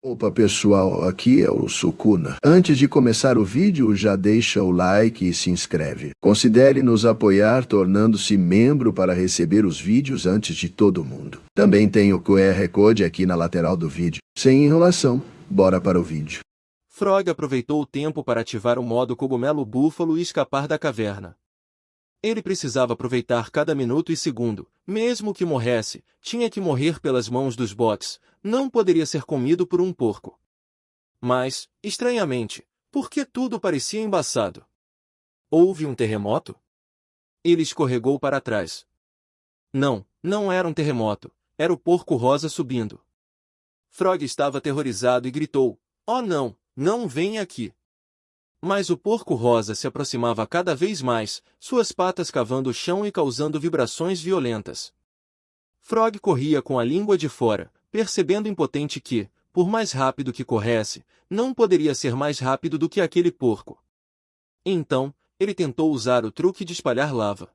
Opa pessoal, aqui é o Sukuna. Antes de começar o vídeo, já deixa o like e se inscreve. Considere nos apoiar tornando-se membro para receber os vídeos antes de todo mundo. Também tem o QR Code aqui na lateral do vídeo. Sem enrolação, bora para o vídeo. Frog aproveitou o tempo para ativar o modo cogumelo búfalo e escapar da caverna. Ele precisava aproveitar cada minuto e segundo. Mesmo que morresse, tinha que morrer pelas mãos dos bots, não poderia ser comido por um porco. Mas, estranhamente, por que tudo parecia embaçado? Houve um terremoto? Ele escorregou para trás. Não era um terremoto, era o porco rosa subindo. Frog estava aterrorizado e gritou, "Oh não, não venha aqui!" Mas o porco rosa se aproximava cada vez mais, suas patas cavando o chão e causando vibrações violentas. Frog corria com a língua de fora, percebendo impotente que, por mais rápido que corresse, não poderia ser mais rápido do que aquele porco. Então, ele tentou usar o truque de espalhar lava.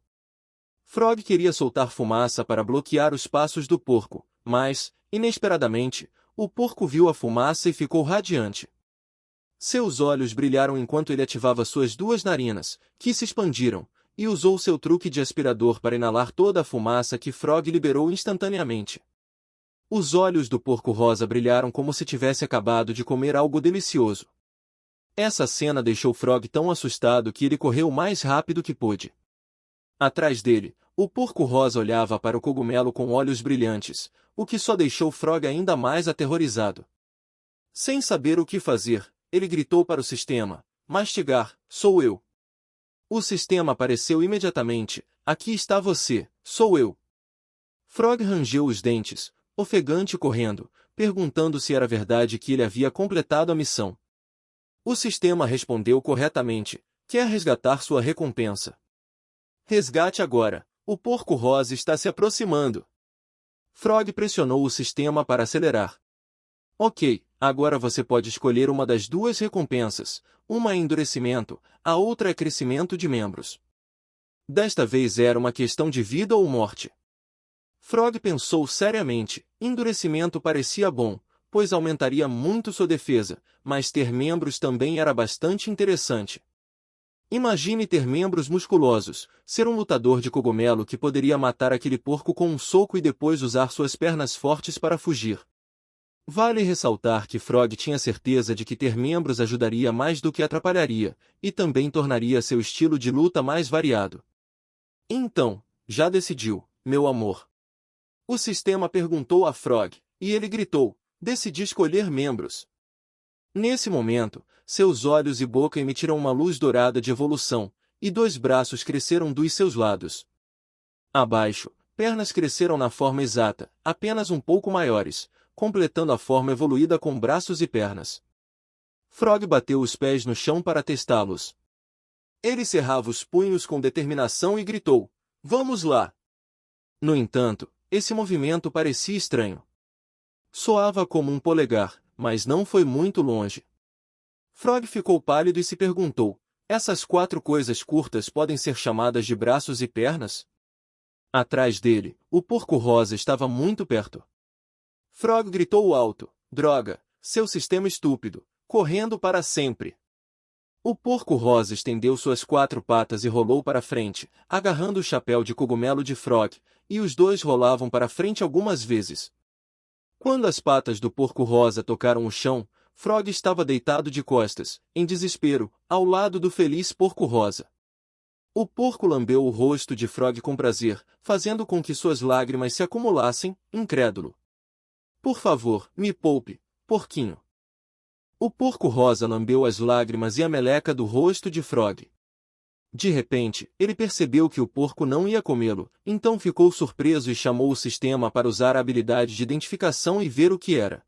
Frog queria soltar fumaça para bloquear os passos do porco, mas, inesperadamente, o porco viu a fumaça e ficou radiante. Seus olhos brilharam enquanto ele ativava suas duas narinas, que se expandiram, e usou seu truque de aspirador para inalar toda a fumaça que Frog liberou instantaneamente. Os olhos do porco rosa brilharam como se tivesse acabado de comer algo delicioso. Essa cena deixou Frog tão assustado que ele correu o mais rápido que pôde. Atrás dele, o porco rosa olhava para o cogumelo com olhos brilhantes, o que só deixou Frog ainda mais aterrorizado. Sem saber o que fazer, ele gritou para o sistema, "Mastigar, sou eu." O sistema apareceu imediatamente, "Aqui está você, sou eu." Frog rangeu os dentes, ofegante correndo, perguntando se era verdade que ele havia completado a missão. O sistema respondeu corretamente, "Quer resgatar sua recompensa? Resgate agora, o porco rosa está se aproximando." Frog pressionou o sistema para acelerar. Ok, agora você pode escolher uma das duas recompensas, uma é endurecimento, a outra é crescimento de membros. Desta vez era uma questão de vida ou morte. Frog pensou seriamente, endurecimento parecia bom, pois aumentaria muito sua defesa, mas ter membros também era bastante interessante. Imagine ter membros musculosos, ser um lutador de cogumelo que poderia matar aquele porco com um soco e depois usar suas pernas fortes para fugir. Vale ressaltar que Frog tinha certeza de que ter membros ajudaria mais do que atrapalharia, e também tornaria seu estilo de luta mais variado. Então, já decidiu, meu amor? O sistema perguntou a Frog, e ele gritou, "Decidi escolher membros." Nesse momento, seus olhos e boca emitiram uma luz dourada de evolução, e dois braços cresceram dos seus lados. Abaixo, pernas cresceram na forma exata, apenas um pouco maiores, completando a forma evoluída com braços e pernas. Frog bateu os pés no chão para testá-los. Ele cerrava os punhos com determinação e gritou, "Vamos lá!" No entanto, esse movimento parecia estranho. Soava como um polegar, mas não foi muito longe. Frog ficou pálido e se perguntou, "Essas quatro coisas curtas podem ser chamadas de braços e pernas?" Atrás dele, o porco rosa estava muito perto. Frog gritou alto, "Droga, seu sistema estúpido, correndo para sempre." O porco rosa estendeu suas quatro patas e rolou para frente, agarrando o chapéu de cogumelo de Frog, e os dois rolavam para frente algumas vezes. Quando as patas do porco rosa tocaram o chão, Frog estava deitado de costas, em desespero, ao lado do feliz porco rosa. O porco lambeu o rosto de Frog com prazer, fazendo com que suas lágrimas se acumulassem, incrédulo. "Por favor, me poupe, porquinho." O porco rosa lambeu as lágrimas e a meleca do rosto de Frog. De repente, ele percebeu que o porco não ia comê-lo, então ficou surpreso e chamou o sistema para usar a habilidade de identificação e ver o que era.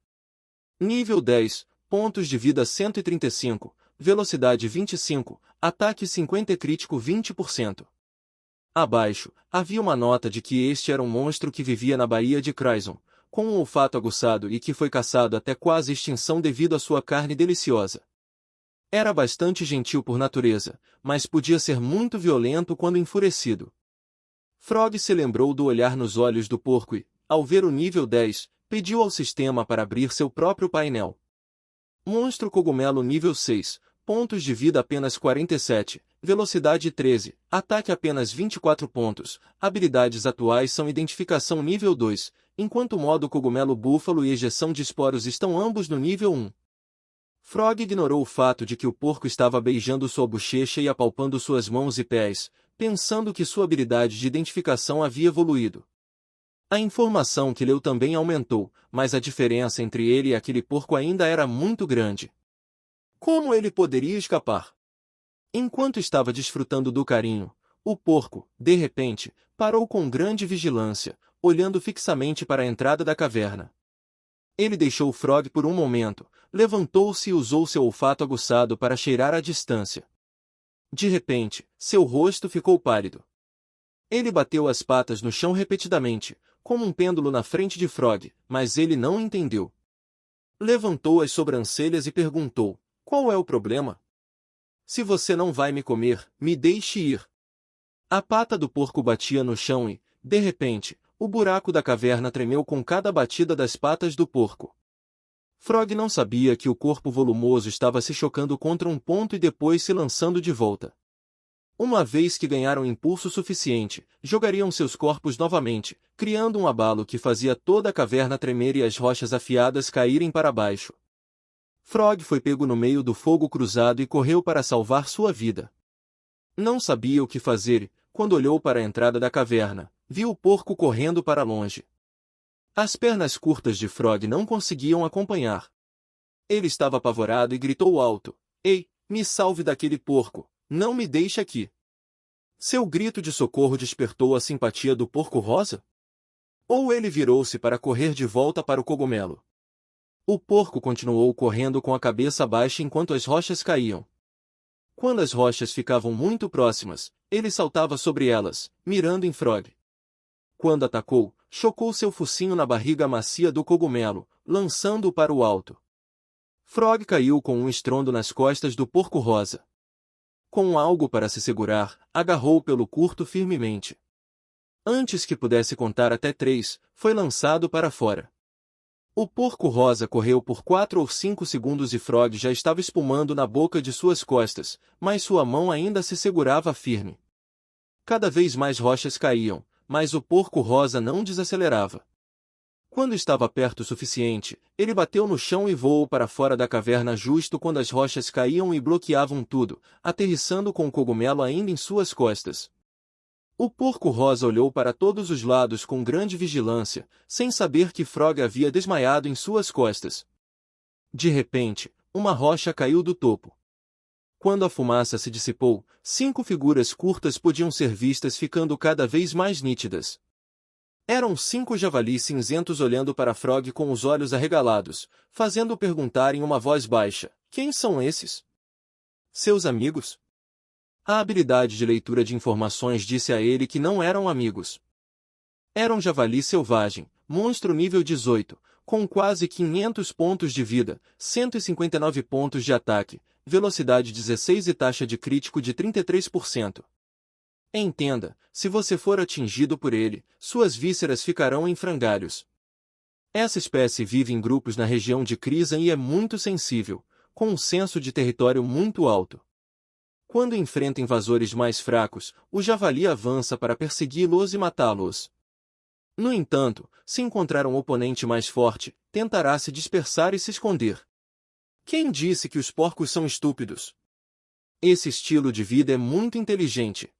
Nível 10, pontos de vida 135, velocidade 25, ataque 50 e crítico 20%. Abaixo, havia uma nota de que este era um monstro que vivia na Baía de Cryzon, com um olfato aguçado e que foi caçado até quase extinção devido à sua carne deliciosa. Era bastante gentil por natureza, mas podia ser muito violento quando enfurecido. Frog se lembrou do olhar nos olhos do porco e, ao ver o nível 10, pediu ao sistema para abrir seu próprio painel. Monstro cogumelo nível 6, pontos de vida apenas 47, velocidade 13, ataque apenas 24 pontos. Habilidades atuais são identificação nível 2, enquanto o modo cogumelo búfalo e ejeção de esporos estão ambos no nível 1. Frog ignorou o fato de que o porco estava beijando sua bochecha e apalpando suas mãos e pés, pensando que sua habilidade de identificação havia evoluído. A informação que leu também aumentou, mas a diferença entre ele e aquele porco ainda era muito grande. Como ele poderia escapar? Enquanto estava desfrutando do carinho, o porco, de repente, parou com grande vigilância, olhando fixamente para a entrada da caverna. Ele deixou Frog por um momento, levantou-se e usou seu olfato aguçado para cheirar à distância. De repente, seu rosto ficou pálido. Ele bateu as patas no chão repetidamente, como um pêndulo na frente de Frog, mas ele não entendeu. Levantou as sobrancelhas e perguntou: "Qual é o problema? Se você não vai me comer, me deixe ir." A pata do porco batia no chão e, de repente, o buraco da caverna tremeu com cada batida das patas do porco. Frog não sabia que o corpo volumoso estava se chocando contra um ponto e depois se lançando de volta. Uma vez que ganharam impulso suficiente, jogariam seus corpos novamente, criando um abalo que fazia toda a caverna tremer e as rochas afiadas caírem para baixo. Frog foi pego no meio do fogo cruzado e correu para salvar sua vida. Não sabia o que fazer e, quando olhou para a entrada da caverna, viu o porco correndo para longe. As pernas curtas de Frog não conseguiam acompanhar. Ele estava apavorado e gritou alto: "Ei, me salve daquele porco! Não me deixe aqui!" Seu grito de socorro despertou a simpatia do porco rosa? Ou ele virou-se para correr de volta para o cogumelo? O porco continuou correndo com a cabeça baixa enquanto as rochas caíam. Quando as rochas ficavam muito próximas, ele saltava sobre elas, mirando em Frog. Quando atacou, chocou seu focinho na barriga macia do cogumelo, lançando-o para o alto. Frog caiu com um estrondo nas costas do porco rosa. Com algo para se segurar, agarrou pelo curto firmemente. Antes que pudesse contar até 3, foi lançado para fora. O porco rosa correu por 4 ou 5 segundos e Frog já estava espumando na boca de suas costas, mas sua mão ainda se segurava firme. Cada vez mais rochas caíam, mas o porco rosa não desacelerava. Quando estava perto o suficiente, ele bateu no chão e voou para fora da caverna justo quando as rochas caíam e bloqueavam tudo, aterrissando com o cogumelo ainda em suas costas. O porco rosa olhou para todos os lados com grande vigilância, sem saber que Frog havia desmaiado em suas costas. De repente, uma rocha caiu do topo. Quando a fumaça se dissipou, 5 figuras curtas podiam ser vistas ficando cada vez mais nítidas. Eram 5 javalis cinzentos olhando para Frog com os olhos arregalados, fazendo-o perguntar em uma voz baixa: "Quem são esses? Seus amigos?" A habilidade de leitura de informações disse a ele que não eram amigos. Era um javali selvagem, monstro nível 18, com quase 500 pontos de vida, 159 pontos de ataque, velocidade 16 e taxa de crítico de 33%. Entenda, se você for atingido por ele, suas vísceras ficarão em frangalhos. Essa espécie vive em grupos na região de Krisan e é muito sensível, com um senso de território muito alto. Quando enfrenta invasores mais fracos, o javali avança para persegui-los e matá-los. No entanto, se encontrar um oponente mais forte, tentará se dispersar e se esconder. Quem disse que os porcos são estúpidos? Esse estilo de vida é muito inteligente.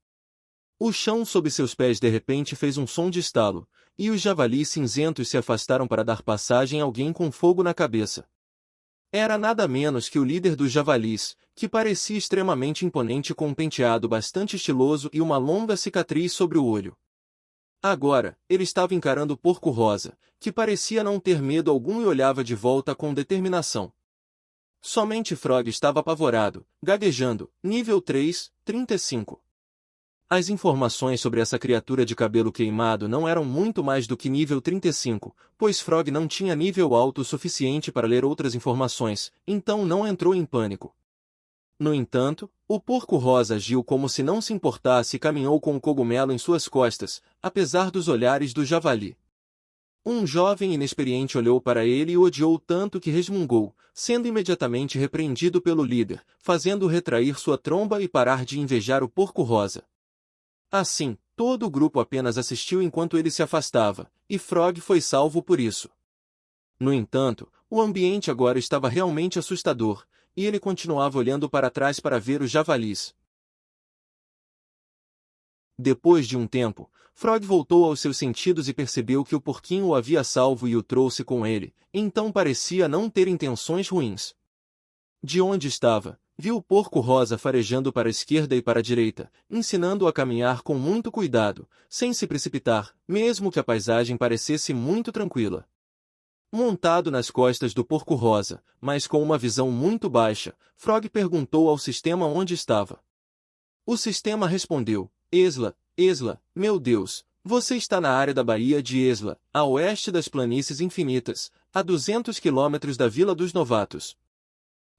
O chão sob seus pés de repente fez um som de estalo, e os javalis cinzentos se afastaram para dar passagem a alguém com fogo na cabeça. Era nada menos que o líder dos javalis, que parecia extremamente imponente com um penteado bastante estiloso e uma longa cicatriz sobre o olho. Agora, ele estava encarando o porco rosa, que parecia não ter medo algum e olhava de volta com determinação. Somente Frog estava apavorado, gaguejando, nível 3, 35. As informações sobre essa criatura de cabelo queimado não eram muito mais do que nível 35, pois Frog não tinha nível alto o suficiente para ler outras informações, então não entrou em pânico. No entanto, o porco rosa agiu como se não se importasse e caminhou com o cogumelo em suas costas, apesar dos olhares do javali. Um jovem inexperiente olhou para ele e o odiou tanto que resmungou, sendo imediatamente repreendido pelo líder, fazendo-o retrair sua tromba e parar de invejar o porco-rosa. Assim, todo o grupo apenas assistiu enquanto ele se afastava, e Frog foi salvo por isso. No entanto, o ambiente agora estava realmente assustador, e ele continuava olhando para trás para ver os javalis. Depois de um tempo, Frog voltou aos seus sentidos e percebeu que o porquinho o havia salvo e o trouxe com ele, então parecia não ter intenções ruins. De onde estava, viu o porco-rosa farejando para a esquerda e para a direita, ensinando-o a caminhar com muito cuidado, sem se precipitar, mesmo que a paisagem parecesse muito tranquila. Montado nas costas do porco-rosa, mas com uma visão muito baixa, Frog perguntou ao sistema onde estava. O sistema respondeu: Esla, Esla, meu Deus, você está na área da Baía de Esla, a oeste das Planícies Infinitas, a 200 quilômetros da Vila dos Novatos.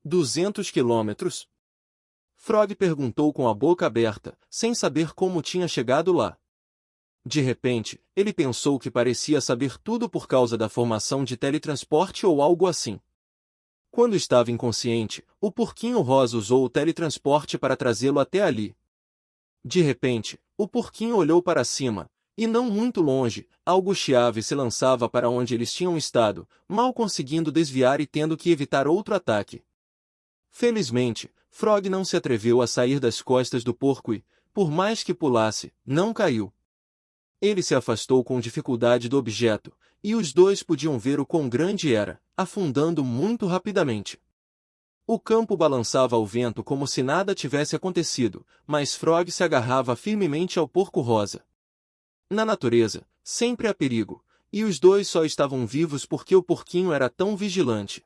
200 quilômetros? Frog perguntou com a boca aberta, sem saber como tinha chegado lá. De repente, ele pensou que parecia saber tudo por causa da formação de teletransporte ou algo assim. Quando estava inconsciente, o porquinho rosa usou o teletransporte para trazê-lo até ali. De repente, o porquinho olhou para cima, e não muito longe, algo chiave se lançava para onde eles tinham estado, mal conseguindo desviar e tendo que evitar outro ataque. Felizmente, Frog não se atreveu a sair das costas do porco e, por mais que pulasse, não caiu. Ele se afastou com dificuldade do objeto, e os dois podiam ver o quão grande era, afundando muito rapidamente. O campo balançava ao vento como se nada tivesse acontecido, mas Frog se agarrava firmemente ao porco-rosa. Na natureza, sempre há perigo, e os dois só estavam vivos porque o porquinho era tão vigilante.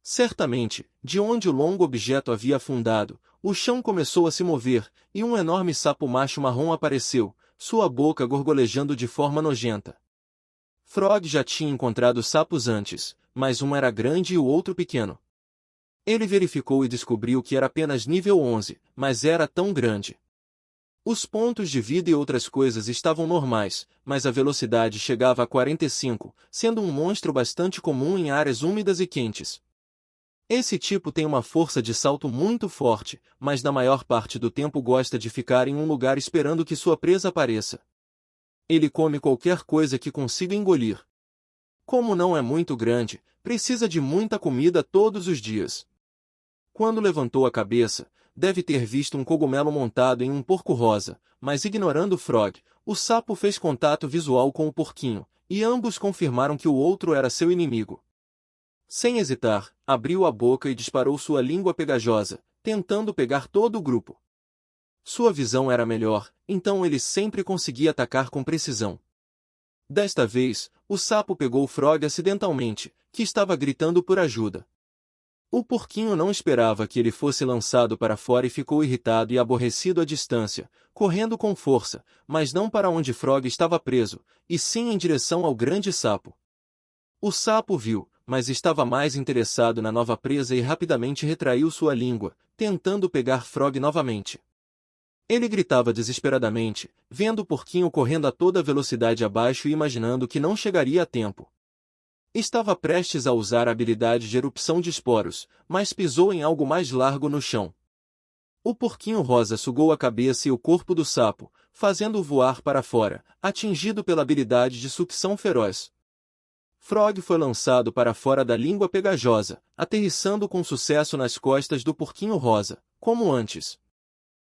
Certamente, de onde o longo objeto havia afundado, o chão começou a se mover, e um enorme sapo macho marrom apareceu, sua boca gorgolejando de forma nojenta. Frog já tinha encontrado sapos antes, mas um era grande e o outro pequeno. Ele verificou e descobriu que era apenas nível 11, mas era tão grande. Os pontos de vida e outras coisas estavam normais, mas a velocidade chegava a 45, sendo um monstro bastante comum em áreas úmidas e quentes. Esse tipo tem uma força de salto muito forte, mas na maior parte do tempo gosta de ficar em um lugar esperando que sua presa apareça. Ele come qualquer coisa que consiga engolir. Como não é muito grande, precisa de muita comida todos os dias. Quando levantou a cabeça, deve ter visto um cogumelo montado em um porco-rosa, mas ignorando Frog, o sapo fez contato visual com o porquinho, e ambos confirmaram que o outro era seu inimigo. Sem hesitar, abriu a boca e disparou sua língua pegajosa, tentando pegar todo o grupo. Sua visão era melhor, então ele sempre conseguia atacar com precisão. Desta vez, o sapo pegou Frog acidentalmente, que estava gritando por ajuda. O porquinho não esperava que ele fosse lançado para fora e ficou irritado e aborrecido à distância, correndo com força, mas não para onde Frog estava preso, e sim em direção ao grande sapo. O sapo viu, mas estava mais interessado na nova presa e rapidamente retraiu sua língua, tentando pegar Frog novamente. Ele gritava desesperadamente, vendo o porquinho correndo a toda velocidade abaixo e imaginando que não chegaria a tempo. Estava prestes a usar a habilidade de erupção de esporos, mas pisou em algo mais largo no chão. O porquinho rosa sugou a cabeça e o corpo do sapo, fazendo-o voar para fora, atingido pela habilidade de sucção feroz. Frog foi lançado para fora da língua pegajosa, aterrissando com sucesso nas costas do porquinho rosa, como antes.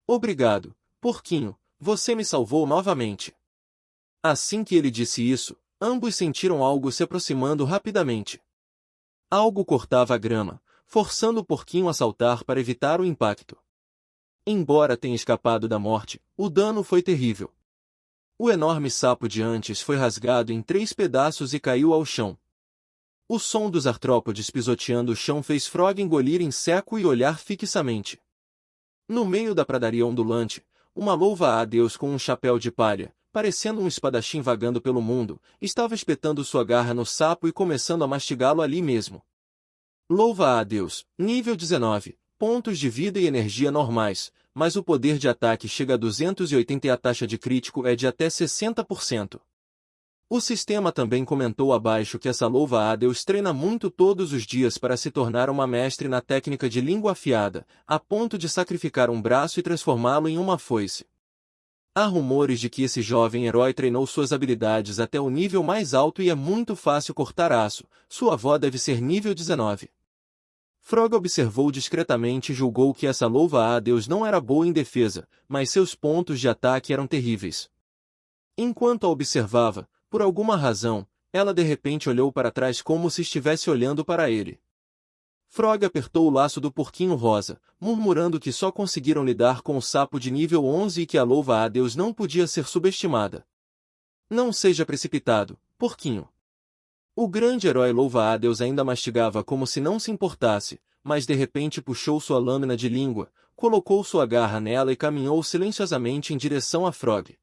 Obrigado, porquinho, você me salvou novamente. Assim que ele disse isso, ambos sentiram algo se aproximando rapidamente. Algo cortava a grama, forçando o porquinho a saltar para evitar o impacto. Embora tenha escapado da morte, o dano foi terrível. O enorme sapo de antes foi rasgado em 3 pedaços e caiu ao chão. O som dos artrópodes pisoteando o chão fez Frog engolir em seco e olhar fixamente. No meio da pradaria ondulante, uma louva-a-Deus com um chapéu de palha, parecendo um espadachim vagando pelo mundo, estava espetando sua garra no sapo e começando a mastigá-lo ali mesmo. Louva-a-Deus, nível 19, pontos de vida e energia normais, mas o poder de ataque chega a 280 e a taxa de crítico é de até 60%. O sistema também comentou abaixo que essa louva-a Deus treina muito todos os dias para se tornar uma mestre na técnica de língua afiada, a ponto de sacrificar um braço e transformá-lo em uma foice. Há rumores de que esse jovem herói treinou suas habilidades até o nível mais alto e é muito fácil cortar aço, sua avó deve ser nível 19. Frog observou discretamente e julgou que essa louva-a Deus não era boa em defesa, mas seus pontos de ataque eram terríveis. Enquanto a observava, por alguma razão, ela de repente olhou para trás como se estivesse olhando para ele. Frog apertou o laço do porquinho rosa, murmurando que só conseguiram lidar com o sapo de nível 11 e que a louva-a Deus não podia ser subestimada. Não seja precipitado, porquinho. O grande herói louva-a Deus ainda mastigava como se não se importasse, mas de repente puxou sua lâmina de língua, colocou sua garra nela e caminhou silenciosamente em direção a Frog.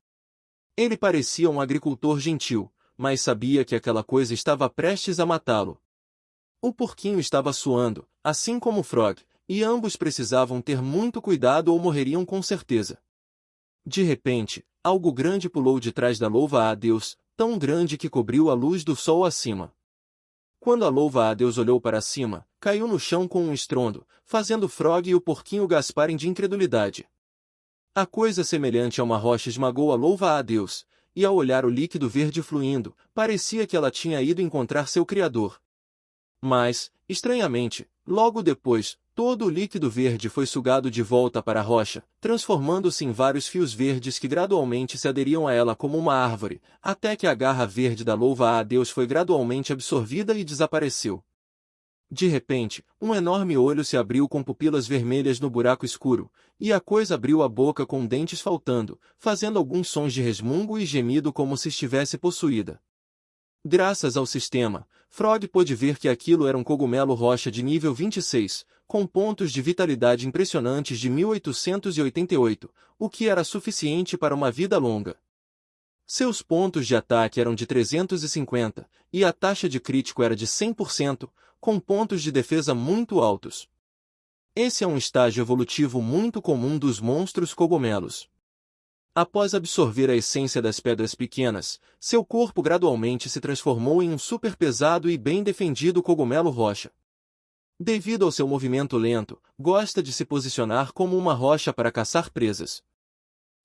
Ele parecia um agricultor gentil, mas sabia que aquela coisa estava prestes a matá-lo. O porquinho estava suando, assim como Frog, e ambos precisavam ter muito cuidado ou morreriam com certeza. De repente, algo grande pulou de trás da louva-a Deus, tão grande que cobriu a luz do sol acima. Quando a louva-a Deus olhou para cima, caiu no chão com um estrondo, fazendo Frog e o porquinho gasparem de incredulidade. A coisa semelhante a uma rocha esmagou a louva-a Deus, e ao olhar o líquido verde fluindo, parecia que ela tinha ido encontrar seu criador. Mas, estranhamente, logo depois, todo o líquido verde foi sugado de volta para a rocha, transformando-se em vários fios verdes que gradualmente se aderiam a ela como uma árvore, até que a garra verde da louva-a Deus foi gradualmente absorvida e desapareceu. De repente, um enorme olho se abriu com pupilas vermelhas no buraco escuro, e a coisa abriu a boca com dentes faltando, fazendo alguns sons de resmungo e gemido como se estivesse possuída. Graças ao sistema, Frog pôde ver que aquilo era um cogumelo rocha de nível 26, com pontos de vitalidade impressionantes de 1888, o que era suficiente para uma vida longa. Seus pontos de ataque eram de 350, e a taxa de crítico era de 100%, com pontos de defesa muito altos. Esse é um estágio evolutivo muito comum dos monstros cogumelos. Após absorver a essência das pedras pequenas, seu corpo gradualmente se transformou em um super pesado e bem defendido cogumelo rocha. Devido ao seu movimento lento, gosta de se posicionar como uma rocha para caçar presas.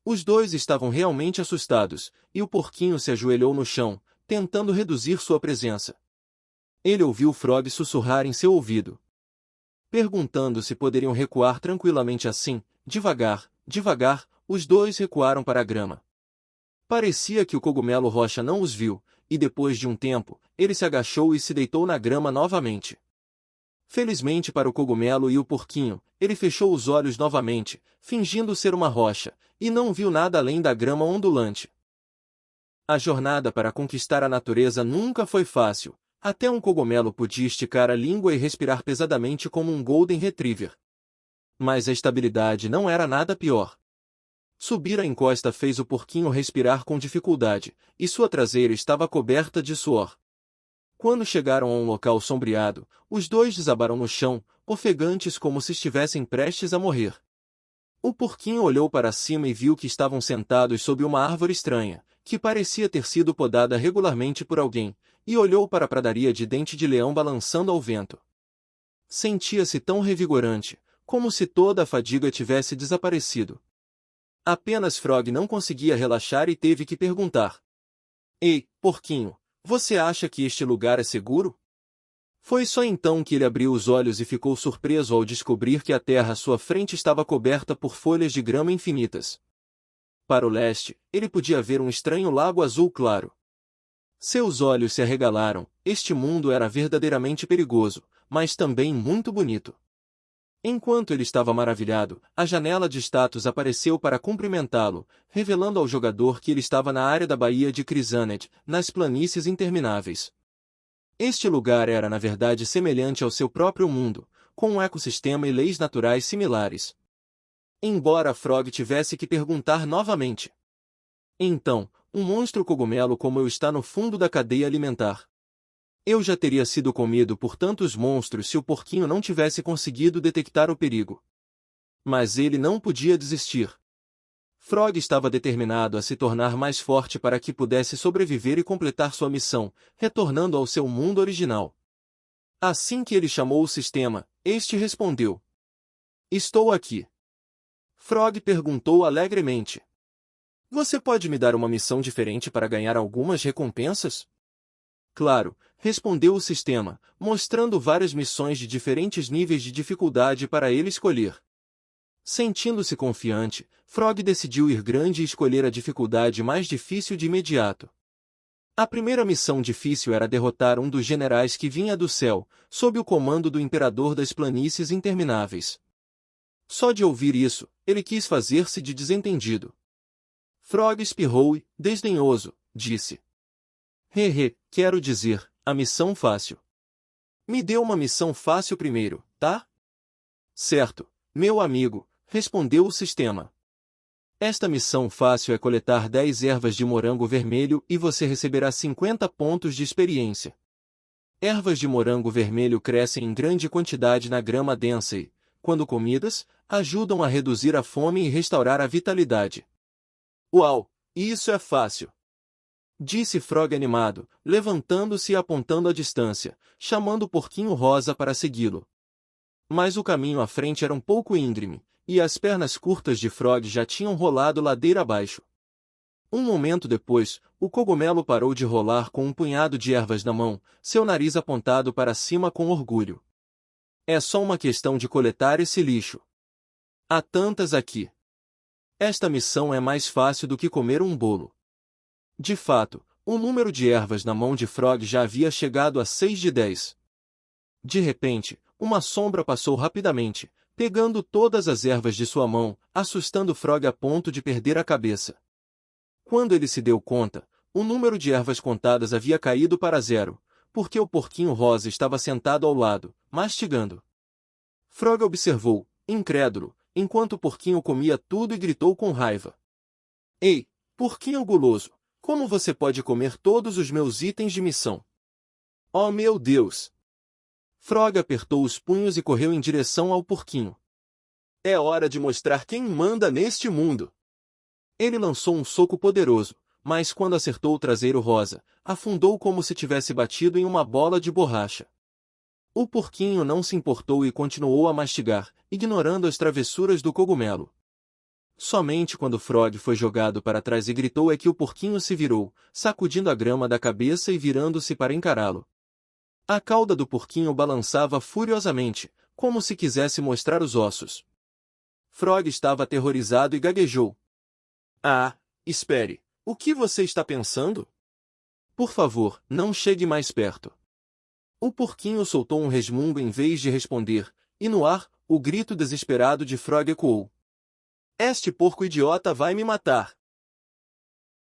Os dois estavam realmente assustados, e o porquinho se ajoelhou no chão, tentando reduzir sua presença. Ele ouviu Frog sussurrar em seu ouvido, perguntando se poderiam recuar tranquilamente assim, devagar, devagar. Os dois recuaram para a grama. Parecia que o cogumelo rocha não os viu, e depois de um tempo, ele se agachou e se deitou na grama novamente. Felizmente para o cogumelo e o porquinho, ele fechou os olhos novamente, fingindo ser uma rocha, e não viu nada além da grama ondulante. A jornada para conquistar a natureza nunca foi fácil, até um cogumelo podia esticar a língua e respirar pesadamente como um Golden Retriever. Mas a estabilidade não era nada pior. Subir a encosta fez o porquinho respirar com dificuldade, e sua traseira estava coberta de suor. Quando chegaram a um local sombreado, os dois desabaram no chão, ofegantes como se estivessem prestes a morrer. O porquinho olhou para cima e viu que estavam sentados sob uma árvore estranha, que parecia ter sido podada regularmente por alguém, e olhou para a pradaria de dente de leão balançando ao vento. Sentia-se tão revigorante, como se toda a fadiga tivesse desaparecido. Apenas Frog não conseguia relaxar e teve que perguntar: Ei, porquinho, você acha que este lugar é seguro? Foi só então que ele abriu os olhos e ficou surpreso ao descobrir que a terra à sua frente estava coberta por folhas de grama infinitas. Para o leste, ele podia ver um estranho lago azul claro. Seus olhos se arregalaram, este mundo era verdadeiramente perigoso, mas também muito bonito. Enquanto ele estava maravilhado, a janela de status apareceu para cumprimentá-lo, revelando ao jogador que ele estava na área da Baía de Crisaned, nas planícies intermináveis. Este lugar era na verdade semelhante ao seu próprio mundo, com um ecossistema e leis naturais similares. Embora Frog tivesse que perguntar novamente: Então, um monstro cogumelo como eu está no fundo da cadeia alimentar? Eu já teria sido comido por tantos monstros se o porquinho não tivesse conseguido detectar o perigo. Mas ele não podia desistir. Frog estava determinado a se tornar mais forte para que pudesse sobreviver e completar sua missão, retornando ao seu mundo original. Assim que ele chamou o sistema, este respondeu: "Estou aqui." Frog perguntou alegremente: "Você pode me dar uma missão diferente para ganhar algumas recompensas?" "Claro," respondeu o sistema, mostrando várias missões de diferentes níveis de dificuldade para ele escolher. Sentindo-se confiante, Frog decidiu ir grande e escolher a dificuldade mais difícil de imediato. A primeira missão difícil era derrotar um dos generais que vinha do céu, sob o comando do Imperador das Planícies Intermináveis. Só de ouvir isso, ele quis fazer-se de desentendido. Frog espirrou e, desdenhoso, disse: Quero dizer, a missão fácil. Me dê uma missão fácil primeiro, tá?" "Certo, meu amigo," respondeu o sistema. "Esta missão fácil é coletar 10 ervas de morango vermelho e você receberá 50 pontos de experiência. Ervas de morango vermelho crescem em grande quantidade na grama densa e, quando comidas, ajudam a reduzir a fome e restaurar a vitalidade." "Uau, isso é fácil!" disse Frog animado, levantando-se e apontando à distância, chamando o porquinho rosa para segui-lo. Mas o caminho à frente era um pouco íngreme, e as pernas curtas de Frog já tinham rolado ladeira abaixo. Um momento depois, o cogumelo parou de rolar com um punhado de ervas na mão, seu nariz apontado para cima com orgulho. "É só uma questão de coletar esse lixo. Há tantas aqui. Esta missão é mais fácil do que comer um bolo." De fato, o número de ervas na mão de Frog já havia chegado a 6 de 10. De repente, uma sombra passou rapidamente, pegando todas as ervas de sua mão, assustando Frog a ponto de perder a cabeça. Quando ele se deu conta, o número de ervas contadas havia caído para 0, porque o porquinho rosa estava sentado ao lado, mastigando. Frog observou, incrédulo, enquanto o porquinho comia tudo e gritou com raiva: "Ei, porquinho guloso! Como você pode comer todos os meus itens de missão? Oh meu Deus!" Frog apertou os punhos e correu em direção ao porquinho. "É hora de mostrar quem manda neste mundo!" Ele lançou um soco poderoso, mas quando acertou o traseiro rosa, afundou como se tivesse batido em uma bola de borracha. O porquinho não se importou e continuou a mastigar, ignorando as travessuras do cogumelo. Somente quando Frog foi jogado para trás e gritou é que o porquinho se virou, sacudindo a grama da cabeça e virando-se para encará-lo. A cauda do porquinho balançava furiosamente, como se quisesse mostrar os ossos. Frog estava aterrorizado e gaguejou: "Ah, espere, o que você está pensando? Por favor, não chegue mais perto." O porquinho soltou um resmungo em vez de responder, e no ar, o grito desesperado de Frog ecoou: "Este porco idiota vai me matar!"